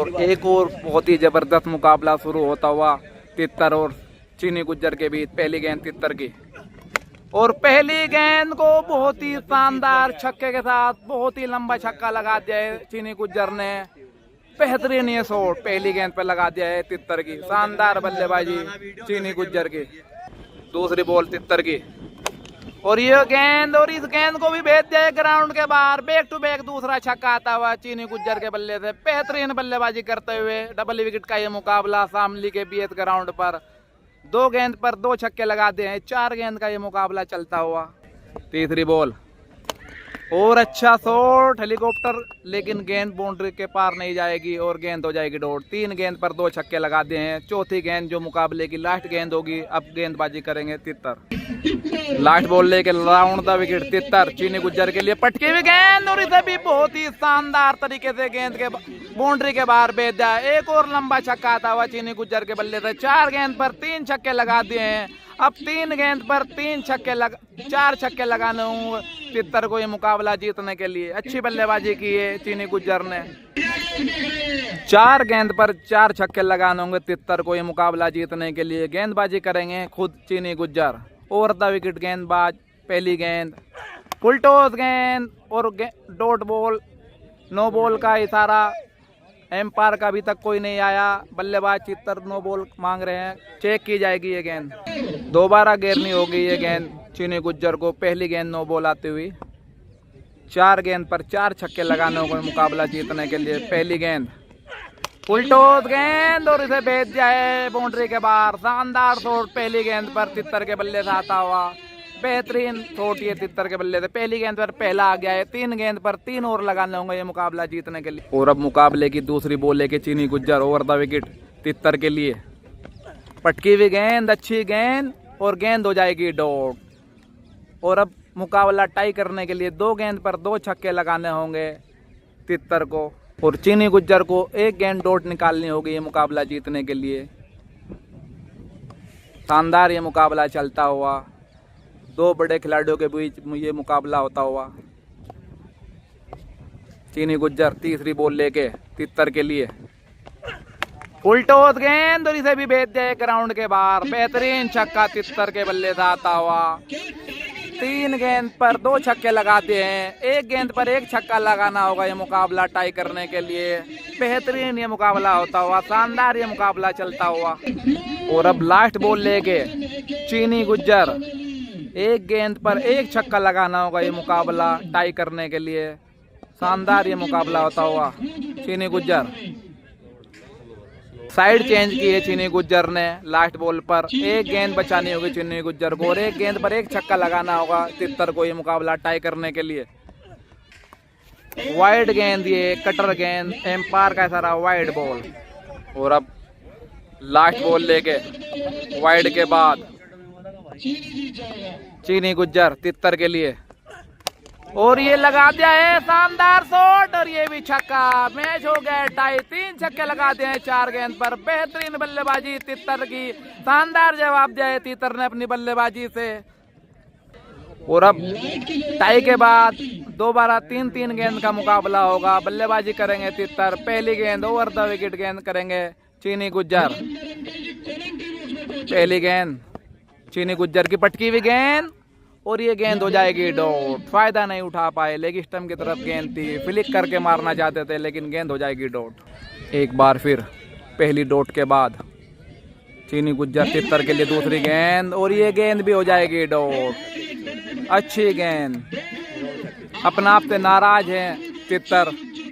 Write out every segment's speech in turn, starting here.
और एक और बहुत ही जबरदस्त मुकाबला शुरू होता हुआ तितर और चीनी गुज्जर के बीच। पहली गेंद तितर की और पहली गेंद को बहुत ही शानदार छक्के के साथ बहुत ही लंबा छक्का लगा दिया है चीनी गुज्जर ने। बेहतरीन ये शॉट पहली गेंद पर लगा दिया है तितर की। शानदार बल्लेबाजी चीनी गुज्जर की। दूसरी बॉल तितर की और ये गेंद और इस गेंद को भी भेज दिया ग्राउंड के बाहर। बैक टू बैक दूसरा छक्का आता हुआ चीनी गुज्जर के बल्ले से। बेहतरीन बल्लेबाजी करते हुए डबल विकेट का ये मुकाबला शामली के बीएस ग्राउंड पर। 2 गेंद पर 2 छक्के लगाते हैं। 4 गेंद का ये मुकाबला चलता हुआ। तीसरी बॉल और अच्छा शॉट हेलीकॉप्टर, लेकिन गेंद बाउंड्री के पार नहीं जाएगी और गेंद हो जाएगी डॉट। 3 गेंद पर 2 छक्के लगा दिए हैं। चौथी गेंद जो मुकाबले की लास्ट गेंद होगी, अब गेंदबाजी करेंगे तितर। लास्ट बॉल लेके राउंड द विकेट तितर चीनी गुज्जर के लिए। पटकी हुई गेंद और इसे भी बहुत ही शानदार तरीके से गेंद के बाउंड्री के बाहर भेज दिया। एक और लंबा छक्का आता हुआ चीनी गुज्जर के बल्ले से। 4 गेंद पर 3 छक्के लगा दिए हैं। अब 3 गेंद पर 4 छक्के लगाने होंगे तितर को ये मुकाबला जीतने के लिए। अच्छी बल्लेबाजी की है चीनी गुज्जर ने। 4 गेंद पर 4 छक्के लगाने होंगे तितर को ये मुकाबला जीतने के लिए। गेंदबाजी करेंगे खुद चीनी गुज्जर। ओवर द विकेट गेंदबाज। पहली गेंद फुल टॉस गेंद और डॉट बॉल। नो बॉल का इशारा एम्पायर का अभी तक कोई नहीं आया। बल्लेबाज तितर नो बॉल मांग रहे हैं। चेक की जाएगी ये गेंद। दोबारा घेरनी होगी ये गेंद चीनी गुज्जर को। पहली गेंद नो बॉल आती हुई। 4 गेंद पर 4 छक्के लगाने होंगे मुकाबला जीतने के लिए। पहली गेंद फुल टॉस गेंद और इसे भेज दिया है बाउंड्री के बाहर। शानदार शॉट पहली गेंद पर तितर के बल्ले से आता हुआ। बेहतरीन शॉट ये तितर के बल्ले से। पहली गेंद पर पहला आ गया है। 3 गेंद पर 3 और लगाने होंगे ये मुकाबला जीतने के लिए। और अब मुकाबले की दूसरी बॉल लेके चीनी गुज्जर। ओवर द विकेट तितर के लिए। पटकी हुई गेंद, अच्छी गेंद और गेंद हो जाएगी डॉट। और अब मुकाबला टाई करने के लिए 2 गेंद पर 2 छक्के लगाने होंगे तितर को और चीनी गुज्जर को 1 गेंद डॉट निकालनी होगी ये मुकाबला जीतने के लिए। शानदार ये मुकाबला चलता हुआ। 2 बड़े खिलाड़ियों के बीच ये मुकाबला होता हुआ। चीनी गुज्जर तीसरी बॉल लेके तितर के लिए। फुल टॉस गेंद और इसे भी भेज दिया ग्राउंड के बाहर। बेहतरीन छक्का तितर के बल्ले से आता हुआ। 3 गेंद पर 2 छक्के लगाते हैं। 1 गेंद पर 1 छक्का लगाना होगा ये मुकाबला टाई करने के लिए। बेहतरीन ये मुकाबला होता हुआ। शानदार ये मुकाबला चलता हुआ। और अब लास्ट बॉल लेके चीनी गुज्जर। 1 गेंद पर 1 छक्का लगाना होगा ये मुकाबला टाई करने के लिए। शानदार ये मुकाबला होता हुआ। चीनी गुज्जर साइड चेंज की है चीनी गुज्जर ने। लास्ट बॉल पर 1 गेंद बचानी होगी चीनी गुज्जर को और 1 गेंद पर 1 छक्का लगाना होगा तितर को ये मुकाबला टाई करने के लिए। वाइड गेंद, ये कटर गेंद, एम्पायर का सारा वाइड बॉल। और अब लास्ट बॉल लेके वाइड के बाद चीनी गुज्जर तितर के लिए। और ये लगा दिया है शानदार शॉट और ये भी छक्का। मैच हो गया टाई। 3 छक्के लगाते हैं 4 गेंद पर। बेहतरीन बल्लेबाजी तितर की। शानदार जवाब दिया है तितर ने अपनी बल्लेबाजी से। और अब टाई के बाद दोबारा 3-3 गेंद का मुकाबला होगा। बल्लेबाजी करेंगे तितर। पहली गेंद ओवर द विकेट गेंद करेंगे चीनी गुज्जर। पहली गेंद चीनी गुज्जर की पटकी हुई गेंद और ये गेंद हो जाएगी डॉट। फायदा नहीं उठा पाए। लेग स्टंप की तरफ गेंद थी। फ्लिक करके मारना चाहते थे लेकिन गेंद हो जाएगी डॉट। एक बार फिर पहली डॉट के बाद चीनी गुज्जर तितर के लिए दूसरी गेंद और ये गेंद भी हो जाएगी डॉट। अच्छी गेंद। अपना आप से नाराज है तितर।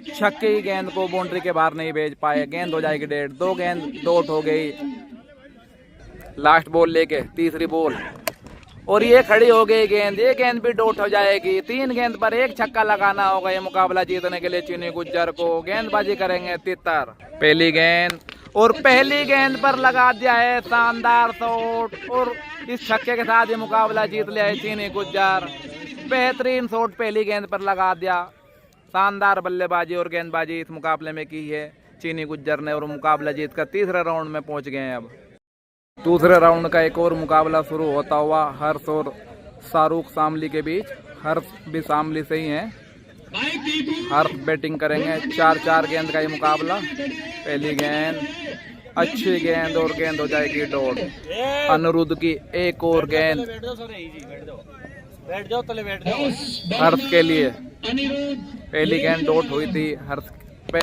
छक्के की गेंद को बाउंड्री के बाहर नहीं भेज पाए। गेंद हो जाएगी डेढ़। 2 गेंद डॉट हो गई। लास्ट बॉल लेके तीसरी बॉल और ये खड़ी हो गई गेंद। ये गेंद भी डॉट हो जाएगी। 3 गेंद पर 1 छक्का लगाना होगा ये मुकाबला जीतने के लिए चीनी गुज्जर को। गेंदबाजी करेंगे तितर। पहली गेंद और पहली गेंद पर लगा दिया है शानदार शॉट और इस छक्के के साथ ये मुकाबला जीत लिया है चीनी गुज्जर। बेहतरीन शॉट पहली गेंद पर लगा दिया। शानदार बल्लेबाजी और गेंदबाजी इस मुकाबले में की है चीनी गुज्जर ने और मुकाबला जीतकर तीसरे राउंड में पहुंच गए हैं। अब दूसरे राउंड का एक और मुकाबला शुरू होता हुआ हर्ष और शाहरुख शामली के बीच। हर्ष भी शामली से ही हैं हर्ष बैटिंग करेंगे। 4-4 गेंद का ये मुकाबला। पहली गेंद अच्छी गेंद और गेंद हो जाएगी डॉट। अनिरुद्ध की एक और गेंद हर्ष के लिए। पहली गेंद डॉट हुई थी हर्ष पे।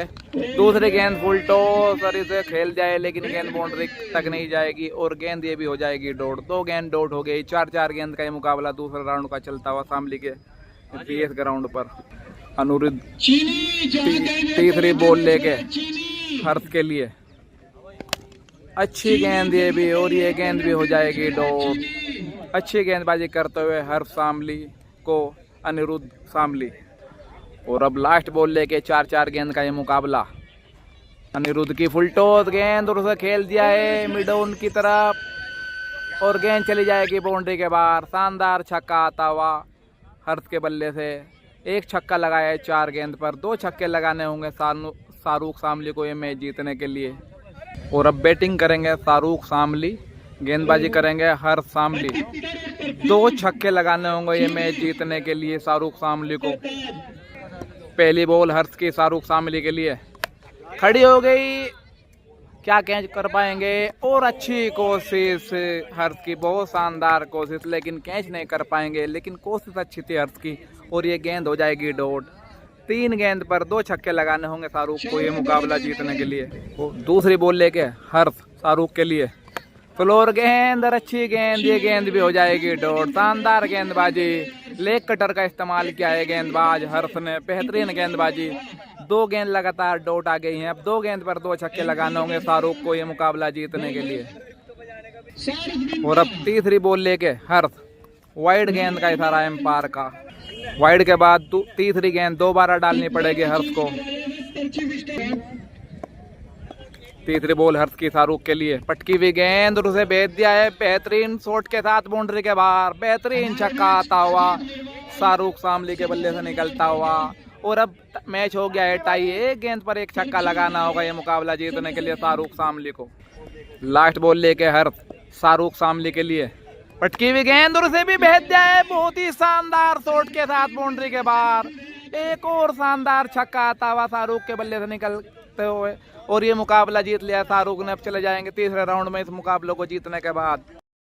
दूसरी गेंद फुल टॉस और इसे खेल जाए लेकिन गेंद बाउंड्री तक नहीं जाएगी और गेंद ये भी हो जाएगी डॉट। 2 गेंद डॉट हो गई। 4-4 गेंद का ये मुकाबला दूसरा राउंड का चलता हुआ शामली के बीएस ग्राउंड पर। अनिरुद्ध तीसरी बॉल लेके हर्ष के लिए। अच्छी गेंद ये भी और ये गेंद भी हो जाएगी डॉट। अच्छी गेंदबाजी करते हुए हर्ष शामली को अनिरुद्ध शामली। और अब लास्ट बॉल लेके 4-4 गेंद का ये मुकाबला। अनिरुद्ध की फुल टॉस गेंद और उसे खेल दिया है मिड ऑन की तरफ और गेंद चली जाएगी बाउंड्री के बाहर। शानदार छक्का आता हुआ हर्ष के बल्ले से। एक छक्का लगाया है 4 गेंद पर। 2 छक्के लगाने होंगे शाहरुख शामली को ये मैच जीतने के लिए। और अब बैटिंग करेंगे शाहरुख शामली, गेंदबाजी करेंगे हर्ष शामली। 2 छक्के लगाने होंगे ये मैच जीतने के लिए शाहरुख शामली को। पहली बॉल हर्ष की शाहरुख शामली के लिए खड़ी हो गई। क्या कैच कर पाएंगे? और अच्छी कोशिश हर्ष की, बहुत शानदार कोशिश, लेकिन कैच नहीं कर पाएंगे। लेकिन कोशिश अच्छी थी हर्ष की और ये गेंद हो जाएगी डॉट। 3 गेंद पर 2 छक्के लगाने होंगे शाहरुख को ये मुकाबला जीतने के लिए। दूसरी बॉल लेके हर्ष शाहरुख के लिए। फ्लोर गेंद और अच्छी गेंद, ये गेंद भी हो जाएगी डॉट। शानदार गेंदबाजी, लेग कटर का इस्तेमाल किया है गेंदबाज हर्ष ने। बेहतरीन गेंदबाजी। 2 गेंद लगातार डॉट आ गई हैं। अब 2 गेंद पर 2 छक्के लगाने होंगे शाहरुख को ये मुकाबला जीतने के लिए। और अब तीसरी बॉल लेके हर्ष। वाइड गेंद का इशारा एम्पायर का। वाइड के बाद तीसरी गेंद दोबारा डालनी पड़ेगी हर्ष को। तीसरी बॉल हर्ष की शाहरुख के लिए। पटकी हुई गेंद और उसे भेज दिया है बेहतरीन शॉट के साथ बाउंड्री के बाहर। बेहतरीन छक्का आता हुआ शाहरुख शामली के बल्ले से निकलता हुआ। और अब मैच हो गया है टाई। 1 गेंद पर 1 छक्का लगाना होगा ये मुकाबला जीतने के लिए शाहरुख शामली को। लास्ट बॉल लेके हर्ष शाहरुख शामली के लिए। पटकी हुई गेंद और उसे भी भेज दिया है बहुत ही शानदार शॉट के साथ बाउंड्री के बाहर। एक और शानदार छक्का आता हुआ शाहरुख के बल्ले से निकलते हुए और ये मुकाबला जीत लिया शाहरुख ने। अब चले जाएंगे तीसरे राउंड में इस मुकाबले को जीतने के बाद।